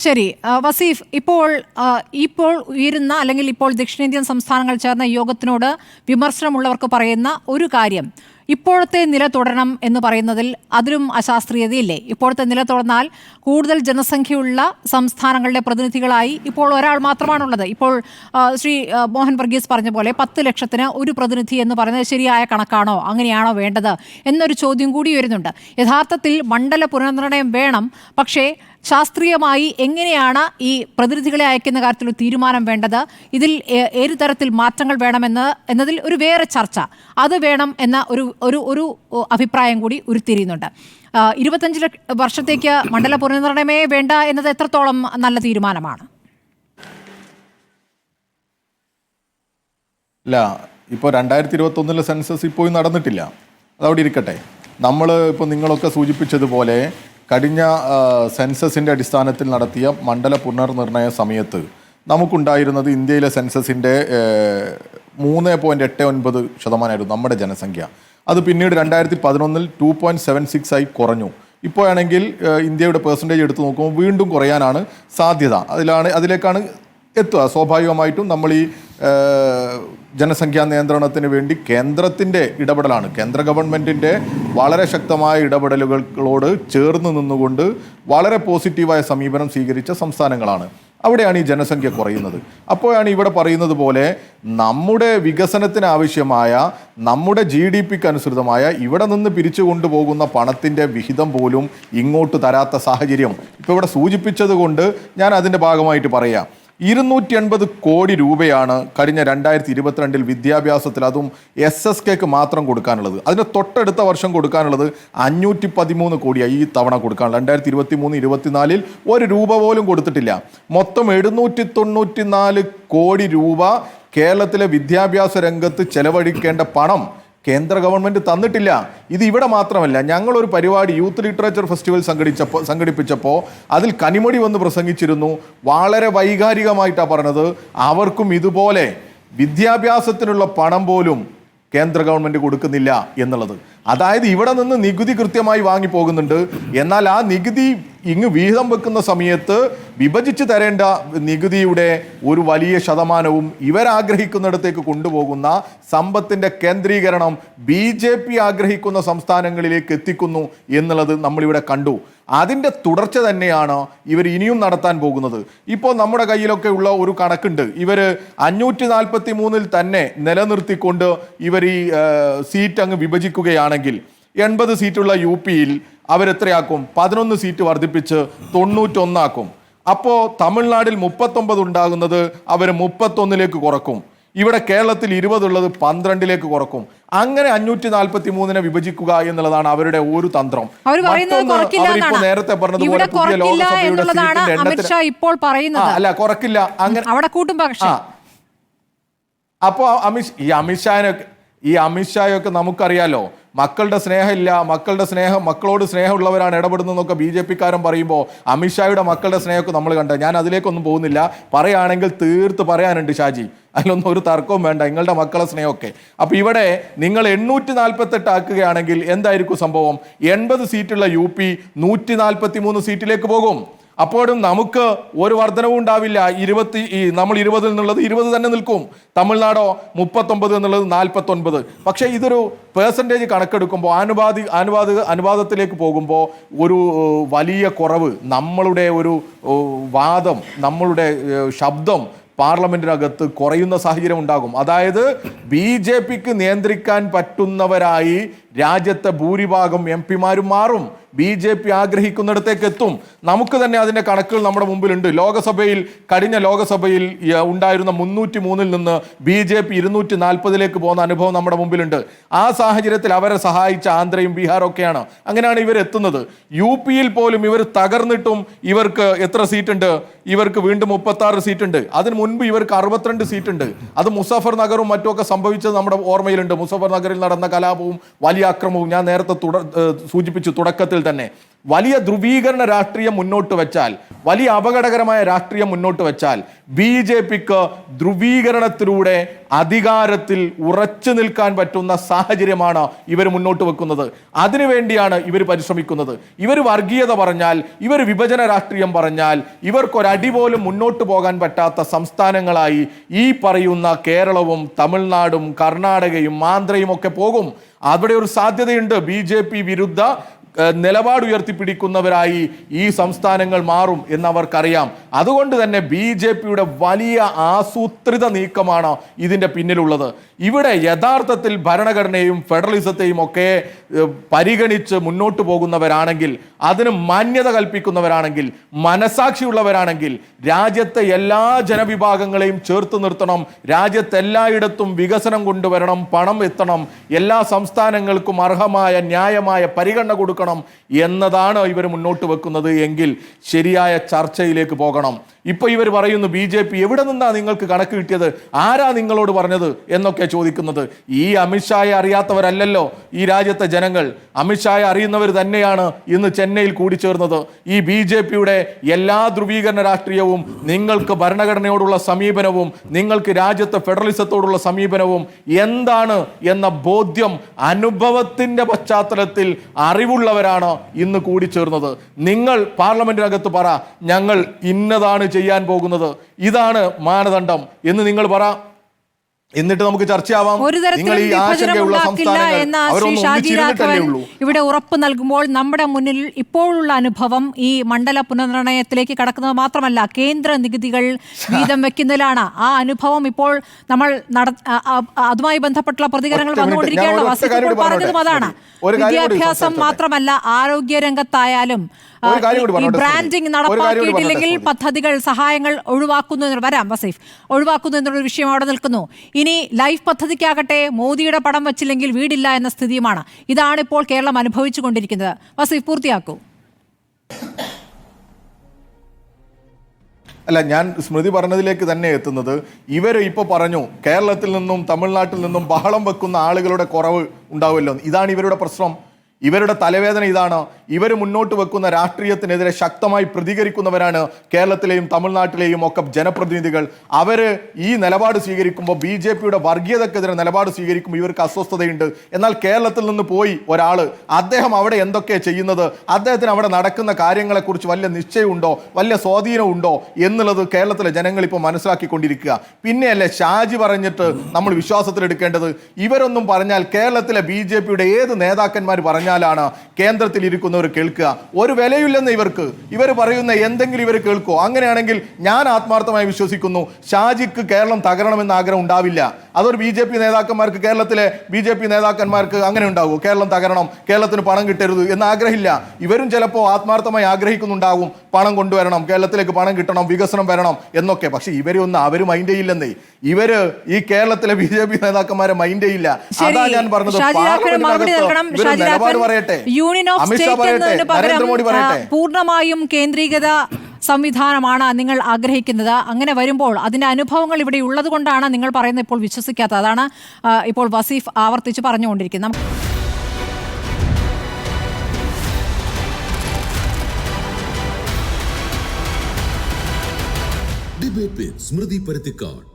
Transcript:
ശരി, വസീഫ്, ഇപ്പോൾ ഉയരുന്ന അല്ലെങ്കിൽ ഇപ്പോൾ ദക്ഷിണേന്ത്യൻ സംസ്ഥാനങ്ങൾ ചേർന്ന യോഗത്തിനോട് വിമർശനമുള്ളവർക്ക് പറയുന്ന ഒരു കാര്യം, ഇപ്പോഴത്തെ നില തുടരണം എന്ന് പറയുന്നതിൽ അതിലും അശാസ്ത്രീയതയില്ലേ? ഇപ്പോഴത്തെ നില തുടർന്നാൽ കൂടുതൽ ജനസംഖ്യയുള്ള സംസ്ഥാനങ്ങളുടെ പ്രതിനിധികളായി ഇപ്പോൾ ഒരാൾ മാത്രമാണുള്ളത്. ഇപ്പോൾ ശ്രീ മോഹൻ വർഗീസ് പറഞ്ഞ പോലെ 10 ലക്ഷത്തിന് ഒരു പ്രതിനിധി എന്ന് പറയുന്നത് ശരിയായ കണക്കാണോ, അങ്ങനെയാണോ വേണ്ടത് എന്നൊരു ചോദ്യം കൂടി വരുന്നുണ്ട്. യഥാർത്ഥത്തിൽ മണ്ഡല പുനർനിർണയം വേണം, പക്ഷേ ശാസ്ത്രീയമായി എങ്ങനെയാണ് ഈ പ്രതിനിധികളെ അയക്കുന്ന കാര്യത്തിൽ ഒരു തീരുമാനം വേണ്ടത്, ഇതിൽ ഏത് തരത്തിൽ മാറ്റങ്ങൾ എന്നതിൽ ഒരു വേറെ ചർച്ച അത് വേണം എന്ന ഒരു അഭിപ്രായം കൂടി ഉരുത്തിരിയുന്നുണ്ട്. 25 വർഷത്തേക്ക് മണ്ഡല പുനർനിർണയമേ വേണ്ട എന്നത് എത്രത്തോളം നല്ല തീരുമാനമാണ്? ഇല്ല, ഇപ്പോൾ 2021 സെൻസസ് ഇപ്പോഴും നടന്നിട്ടില്ല, അതവിടെ ഇരിക്കട്ടെ. ഇപ്പോൾ നിങ്ങളൊക്കെ സൂചിപ്പിച്ചതുപോലെ കഴിഞ്ഞ സെൻസസിൻ്റെ അടിസ്ഥാനത്തിൽ നടത്തിയ മണ്ഡല പുനർനിർണയ സമയത്ത് നമുക്കുണ്ടായിരുന്നത് ഇന്ത്യയിലെ സെൻസസിൻ്റെ 3.89% നമ്മുടെ ജനസംഖ്യ. അത് പിന്നീട് 2011 2.76 ആയി കുറഞ്ഞു. ഇപ്പോഴാണെങ്കിൽ ഇന്ത്യയുടെ പെർസെൻറ്റേജ് എടുത്ത് നോക്കുമ്പോൾ വീണ്ടും കുറയാനാണ് സാധ്യത. അതിലേക്കാണ് എത്തുക. സ്വാഭാവികമായിട്ടും നമ്മൾ ഈ ജനസംഖ്യാ നിയന്ത്രണത്തിന് വേണ്ടി കേന്ദ്രത്തിൻ്റെ ഇടപെടലാണ്, കേന്ദ്ര ഗവൺമെൻറ്റിൻ്റെ വളരെ ശക്തമായ ഇടപെടലുകളോട് ചേർന്ന് നിന്നുകൊണ്ട് വളരെ പോസിറ്റീവായ സമീപനം സ്വീകരിച്ച സംസ്ഥാനങ്ങളാണ്. അവിടെയാണ് ഈ ജനസംഖ്യ കുറയുന്നത്. അപ്പോഴാണ് ഇവിടെ പറയുന്നത് പോലെ നമ്മുടെ വികസനത്തിന് ആവശ്യമായ, നമ്മുടെ GDPക്ക് അനുസൃതമായ ഇവിടെ നിന്ന് പിരിച്ചു കൊണ്ടുപോകുന്ന പണത്തിൻ്റെ വിഹിതം പോലും ഇങ്ങോട്ട് തരാത്ത സാഹചര്യം ഇപ്പോൾ ഇവിടെ സൂചിപ്പിച്ചത് കൊണ്ട് ഞാൻ അതിൻ്റെ ഭാഗമായിട്ട് പറയാം. 280 കോടി രൂപയാണ് കഴിഞ്ഞ 2022 വിദ്യാഭ്യാസത്തിൽ, അതും SSKക്ക് മാത്രം കൊടുക്കാനുള്ളത്. അതിന് തൊട്ടടുത്ത വർഷം കൊടുക്കാനുള്ളത് 513 കോടിയായി ഈ തവണ കൊടുക്കാനുള്ളത്. 2023-24 1 രൂപ പോലും കൊടുത്തിട്ടില്ല. മൊത്തം 794 കോടി രൂപ കേരളത്തിലെ വിദ്യാഭ്യാസ രംഗത്ത് ചെലവഴിക്കേണ്ട പണം കേന്ദ്ര ഗവൺമെൻറ് തന്നിട്ടില്ല. ഇത് ഇവിടെ മാത്രമല്ല, ഞങ്ങളൊരു പരിപാടി യൂത്ത് ലിറ്ററേച്ചർ ഫെസ്റ്റിവൽ സംഘടിപ്പിച്ചപ്പോൾ അതിൽ കനിമൊഴി വന്ന് പ്രസംഗിച്ചിരുന്നു. വളരെ വൈകാരികമായിട്ടാണ് പറഞ്ഞത്, അവർക്കും ഇതുപോലെ വിദ്യാഭ്യാസത്തിനുള്ള പണം പോലും കേന്ദ്ര ഗവൺമെൻറ് കൊടുക്കുന്നില്ല എന്നുള്ളത്. അതായത് ഇവിടെ നിന്ന് നികുതി കൃത്യമായി വാങ്ങി പോകുന്നുണ്ട്, എന്നാൽ ആ നികുതി ഇങ്ങ് വിഹിതം വെക്കുന്ന സമയത്ത് വിഭജിച്ച് തരേണ്ട നികുതിയുടെ ഒരു വലിയ ശതമാനവും ഇവരാഗ്രഹിക്കുന്നിടത്തേക്ക് കൊണ്ടുപോകുന്ന സമ്പത്തിൻ്റെ കേന്ദ്രീകരണം BJP ആഗ്രഹിക്കുന്ന സംസ്ഥാനങ്ങളിലേക്ക് എത്തിക്കുന്നു എന്നുള്ളത് നമ്മളിവിടെ കണ്ടു. അതിൻ്റെ തുടർച്ച തന്നെയാണ് ഇവർ ഇനിയും നടത്താൻ പോകുന്നത്. ഇപ്പോൾ നമ്മുടെ കയ്യിലൊക്കെ ഉള്ള ഒരു കണക്കുണ്ട്. ഇവർ 543 തന്നെ നിലനിർത്തിക്കൊണ്ട് ഇവർ ഈ സീറ്റ് അങ്ങ് വിഭജിക്കുകയാണെങ്കിൽ 80 സീറ്റുള്ള UPയിൽ അവരെത്രയാക്കും? 11 സീറ്റ് വർദ്ധിപ്പിച്ച് 91 ആക്കും. അപ്പോൾ തമിഴ്നാടിൽ 39 ഉണ്ടാകുന്നത് അവർ 31ലേക്ക് കുറക്കും. ഇവിടെ കേരളത്തിൽ 20 ഉള്ളത് 12ലേക്ക് കുറക്കും. അങ്ങനെ 543 വിഭജിക്കുക എന്നുള്ളതാണ് അവരുടെ ഒരു തന്ത്രം. അവരിപ്പോ നേരത്തെ പറഞ്ഞതുപോലെ പുതിയ ലോകസഭയുടെ ഇപ്പോൾ പറയുന്നത് അല്ല, കുറക്കില്ല, അങ്ങനെ അവിടെ കൂട്ടും. പക്ഷേ അപ്പോൾ ഈ അമിത്ഷായൊക്കെ നമുക്കറിയാലോ, മക്കളുടെ സ്നേഹമില്ല, മക്കളോട് സ്നേഹമുള്ളവരാണ് ഇടപെടുന്നതെന്നൊക്കെ BJP-കാരൻ പറയുമ്പോൾ അമിത്ഷായുടെ മക്കളുടെ സ്നേഹമൊക്കെ നമ്മൾ കണ്ടത്. ഞാൻ അതിലേക്കൊന്നും പോകുന്നില്ല. പറയുകയാണെങ്കിൽ തീർത്ത് പറയാനുണ്ട് ഷാജി, അതിലൊന്നും ഒരു തർക്കവും വേണ്ട, നിങ്ങളുടെ മക്കളെ സ്നേഹമൊക്കെ. അപ്പോൾ ഇവിടെ നിങ്ങൾ 848 ആക്കുകയാണെങ്കിൽ എന്തായിരിക്കും സംഭവം? 80 സീറ്റുള്ള UP 143 സീറ്റിലേക്ക് പോകും. അപ്പോഴും നമുക്ക് ഒരു വർധനവും ഉണ്ടാവില്ല. നമ്മൾ 20 എന്നുള്ളത് 20 തന്നെ നിൽക്കും. തമിഴ്നാടോ 39 എന്നുള്ളത് 49. പക്ഷേ ഇതൊരു പേഴ്സൻറ്റേജ് കണക്കെടുക്കുമ്പോൾ അനുപാതത്തിലേക്ക് പോകുമ്പോൾ ഒരു വലിയ കുറവ്, നമ്മളുടെ ഒരു വാദം, നമ്മളുടെ ശബ്ദം പാർലമെന്റിനകത്ത് കുറയുന്ന സാഹചര്യം ഉണ്ടാകും. അതായത് BJPക്ക് നിയന്ത്രിക്കാൻ പറ്റുന്നവരായി രാജ്യത്തെ ഭൂരിഭാഗം MP-മാരും മാറും. BJP ആഗ്രഹിക്കുന്നിടത്തേക്ക് എത്തും. നമുക്ക് തന്നെ അതിൻ്റെ കണക്കുകൾ നമ്മുടെ മുമ്പിലുണ്ട്. കഴിഞ്ഞ ലോകസഭയിൽ ഉണ്ടായിരുന്ന 303 നിന്ന് BJP 240ലേക്ക് പോകുന്ന അനുഭവം നമ്മുടെ മുമ്പിലുണ്ട്. ആ സാഹചര്യത്തിൽ അവരെ സഹായിച്ച ആന്ധ്രയും ബീഹാറും ഒക്കെയാണ്. അങ്ങനെയാണ് ഇവർ എത്തുന്നത്. UPയിൽ പോലും ഇവർ തകർന്നിട്ടും ഇവർക്ക് എത്ര സീറ്റുണ്ട്? ഇവർക്ക് വീണ്ടും 36 സീറ്റുണ്ട്. അതിന് മുൻപ് ഇവർക്ക് 62 സീറ്റുണ്ട്. അത് മുസഫർ നഗറും മറ്റുമൊക്കെ സംഭവിച്ചത് നമ്മുടെ ഓർമ്മയിലുണ്ട്. മുസഫർ നഗറിൽ നടന്ന കലാപവും വലിയ അക്രമവും ഞാൻ നേരത്തെ സൂചിപ്പിച്ചു തുടക്കത്തിൽ തന്നെ വലിയ ധ്രുവീകരണ രാഷ്ട്രീയം മുന്നോട്ട് വെച്ചാൽ, വലിയ അപകടകരമായ രാഷ്ട്രീയം മുന്നോട്ട് വെച്ചാൽ BJPക്ക് ധ്രുവീകരണത്തിലൂടെ അധികാരത്തിൽ ഉറച്ചു നിൽക്കാൻ പറ്റുന്ന സാഹചര്യമാണ് ഇവർ മുന്നോട്ട് വെക്കുന്നത്. അതിനുവേണ്ടിയാണ് ഇവർ പരിശ്രമിക്കുന്നത്. ഇവർ വർഗീയത പറഞ്ഞാൽ, ഇവർ വിഭജന രാഷ്ട്രീയം പറഞ്ഞാൽ, ഇവർക്കൊരടി പോലും മുന്നോട്ട് പോകാൻ പറ്റാത്ത സംസ്ഥാനങ്ങളായി ഈ പറയുന്ന കേരളവും തമിഴ്നാടും കർണാടകയും ആന്ധ്രയും ഒക്കെ പോകും. അവിടെ ഒരു സാധ്യതയുണ്ട്. BJP വിരുദ്ധ നിലപാട് ഉയർത്തിപ്പിടിക്കുന്നവരായി ഈ സംസ്ഥാനങ്ങൾ മാറും എന്നവർക്കറിയാം. അതുകൊണ്ട് തന്നെ BJPയുടെ വലിയ ആസൂത്രിത നീക്കമാണ് ഇതിൻ്റെ പിന്നിലുള്ളത്. ഇവിടെ യഥാർത്ഥത്തിൽ ഭരണഘടനയും ഫെഡറലിസത്തെയും ഒക്കെ പരിഗണിച്ച് മുന്നോട്ട് പോകുന്നവരാണെങ്കിൽ, അതിന് മാന്യത കൽപ്പിക്കുന്നവരാണെങ്കിൽ, മനസാക്ഷിയുള്ളവരാണെങ്കിൽ രാജ്യത്തെ എല്ലാ ജനവിഭാഗങ്ങളെയും ചേർത്ത് നിർത്തണം, രാജ്യത്തെല്ലായിടത്തും വികസനം കൊണ്ടുവരണം, പണം എത്തണം, എല്ലാ സംസ്ഥാനങ്ങൾക്കും അർഹമായ ന്യായമായ പരിഗണന കൊടുക്കണം എന്നതാണ് ഇവർ മുന്നോട്ട് വെക്കുന്നത് എങ്കിൽ ശരിയായ ചർച്ചയിലേക്ക് പോകണം. ഇപ്പൊ ഇവർ പറയുന്നു BJP എവിടെ നിന്നാ നിങ്ങൾക്ക് കണക്ക് കിട്ടിയത്, ആരാ നിങ്ങളോട് പറഞ്ഞത് എന്നൊക്കെ ചോദിക്കുന്നത്. ഈ അമിത്ഷായെ അറിയാത്തവരല്ലല്ലോ ഈ രാജ്യത്തെ ജനങ്ങൾ. അമിത്ഷായെ അറിയുന്നവർ തന്നെയാണ് ഇന്ന് ചെന്നൈയിൽ കൂടിച്ചേർന്നത്. ഈ BJPയുടെ എല്ലാ ധ്രുവീകരണ രാഷ്ട്രീയവും, നിങ്ങൾക്ക് ഭരണഘടനയോടുള്ള സമീപനവും, നിങ്ങൾക്ക് രാജ്യത്തെ ഫെഡറലിസത്തോടുള്ള സമീപനവും എന്താണ് എന്ന ബോധ്യം അനുഭവത്തിന്റെ പശ്ചാത്തലത്തിൽ അറിവുള്ളവരാണ് ഇന്ന് കൂടിച്ചേർന്നത്. നിങ്ങൾ പാർലമെന്റിനകത്ത് പറ, ഞങ്ങൾ ഇന്നതാണ് ചെയ്യാൻ പോകുന്നത്, ഇതാണ് മാനദണ്ഡം എന്ന് നിങ്ങൾ പറ. എന്നിട്ട് നമുക്ക് ചർച്ചയാവാം. നിങ്ങൾ ഈ ആശങ്കയുള്ള സംസ്ഥാനങ്ങൾ ഇവിടെ ഉറപ്പ് നൽകുമ്പോൾ നമ്മുടെ മുന്നിൽ ഇപ്പോഴുള്ള അനുഭവം ഈ മണ്ഡല പുനർനിർണയത്തിലേക്ക് കടക്കുന്നത് മാത്രമല്ല, കേന്ദ്ര നികുതികൾ വീതം വെക്കുന്നതിലാണ്. ആ അനുഭവം ഇപ്പോൾ നമ്മൾ അതുമായി ബന്ധപ്പെട്ടുള്ള പ്രതികരണങ്ങൾ വന്നുകൊണ്ടിരിക്കുകയാണ്. വസിഫ് പറഞ്ഞതും അതാണ്. വിദ്യാഭ്യാസം മാത്രമല്ല, ആരോഗ്യ രംഗത്തായാലും ഈ ബ്രാൻഡിംഗ് നടപ്പാക്കിയിട്ടില്ലെങ്കിൽ പദ്ധതികൾ, സഹായങ്ങൾ ഒഴിവാക്കുന്നു. വരാം വസീഫ്, ഒഴിവാക്കുന്നു എന്നുള്ളൊരു വിഷയം അവിടെ നിൽക്കുന്നു. ഇനി ലൈഫ് പദ്ധതിക്കാകട്ടെ മോദിയുടെ പടം വച്ചില്ലെങ്കിൽ വീടില്ല എന്ന സ്ഥിതിയുമാണ്. ഇതാണ് ഇപ്പോൾ കേരളം അനുഭവിച്ചു കൊണ്ടിരിക്കുന്നത്. വസീഫ് പൂർത്തിയാക്കൂ. അല്ല, ഞാൻ സ്മൃതി പറഞ്ഞതിലേക്ക് തന്നെ എത്തുന്നത്, ഇവർ ഇപ്പോൾ പറഞ്ഞു കേരളത്തിൽ നിന്നും തമിഴ്നാട്ടിൽ നിന്നും ബഹളം വെക്കുന്ന ആളുകളുടെ കുറവ് ഉണ്ടാവുമല്ലോ. ഇതാണ് ഇവരുടെ പ്രശ്നം. ഇവരുടെ തലവേദന ഇതാണ്. ഇവർ മുന്നോട്ട് വെക്കുന്ന രാഷ്ട്രീയത്തിനെതിരെ ശക്തമായി പ്രതികരിക്കുന്നവരാണ് കേരളത്തിലെയും തമിഴ്നാട്ടിലെയും ഒക്കെ ജനപ്രതിനിധികൾ. അവർ ഈ നിലപാട് സ്വീകരിക്കുമ്പോൾ, BJPയുടെ വർഗീയതക്കെതിരെ നിലപാട് സ്വീകരിക്കുമ്പോൾ ഇവർക്ക് അസ്വസ്ഥതയുണ്ട്. എന്നാൽ കേരളത്തിൽ നിന്ന് പോയി ഒരാൾ, അദ്ദേഹം അവിടെ എന്തൊക്കെയാണ് ചെയ്യുന്നത്, അദ്ദേഹത്തിന് അവിടെ നടക്കുന്ന കാര്യങ്ങളെക്കുറിച്ച് വല്ല നിശ്ചയമുണ്ടോ, വല്ല സ്വാധീനമുണ്ടോ എന്നുള്ളത് കേരളത്തിലെ ജനങ്ങൾ ഇപ്പോൾ മനസ്സിലാക്കിക്കൊണ്ടിരിക്കുക. പിന്നെയല്ലേ ഷാജി പറഞ്ഞിട്ട് നമ്മൾ വിശ്വാസത്തിലെടുക്കേണ്ടത്. ഇവരൊന്നും പറഞ്ഞാൽ കേരളത്തിലെ BJPയുടെ ഏത് നേതാക്കന്മാർ പറഞ്ഞാലാണ് കേന്ദ്രത്തിൽ ഇരിക്കുന്നവർ കേൾക്കുക. ഒരു വിലയില്ലെന്ന് ഇവർക്ക്. ഇവർ പറയുന്ന എന്തെങ്കിലും ഇവർ കേൾക്കുമോ? അങ്ങനെയാണെങ്കിൽ ഞാൻ ആത്മാർത്ഥമായി വിശ്വസിക്കുന്നു ഷാജിക്ക് കേരളം തകരണമെന്ന് ആഗ്രഹം ഉണ്ടാവില്ല. അതൊരു BJP നേതാക്കന്മാർക്ക്, കേരളത്തിലെ BJP നേതാക്കന്മാർക്ക് അങ്ങനെ ഉണ്ടാവുമോ? കേരളം തകരണം, കേരളത്തിന് പണം കിട്ടരുത് എന്ന് ആഗ്രഹമില്ല. ഇവരും ചിലപ്പോൾ ആത്മാർത്ഥമായി ആഗ്രഹിക്കുന്നുണ്ടാവും, പണം കൊണ്ടുവരണം, കേരളത്തിലേക്ക് പണം കിട്ടണം, വികസനം വരണം എന്നൊക്കെ. പക്ഷെ ഇവരൊന്നും അവർ മൈൻഡേ ഇല്ലെന്നേ. ഇവര് ഈ കേരളത്തിലെ BJP നേതാക്കന്മാരെ മൈൻഡേ ഇല്ല. അതാ ഞാൻ പറഞ്ഞത്. പറയട്ടെ, യൂണിയൻ ഓഫ് സ്റ്റേറ്റ് എന്നതിന് പകരം പൂർണ്ണമായും കേന്ദ്രീകൃത സംവിധാനമാണ് നിങ്ങൾ ആഗ്രഹിക്കുന്നത്. അങ്ങനെ വരുമ്പോൾ അതിന്റെ അനുഭവങ്ങൾ ഇവിടെ ഉള്ളത് കൊണ്ടാണ് നിങ്ങൾ പറയുന്നത് ഇപ്പോൾ വിശ്വസിക്കാത്തത്. അതാണ് ഇപ്പോൾ വസീഫ് ആവർത്തിച്ച് പറഞ്ഞുകൊണ്ടിരിക്കുന്നത്. ഡിബേറ്റ് വിത്ത് സ്മൃതി പരുത്തിക്കാട്.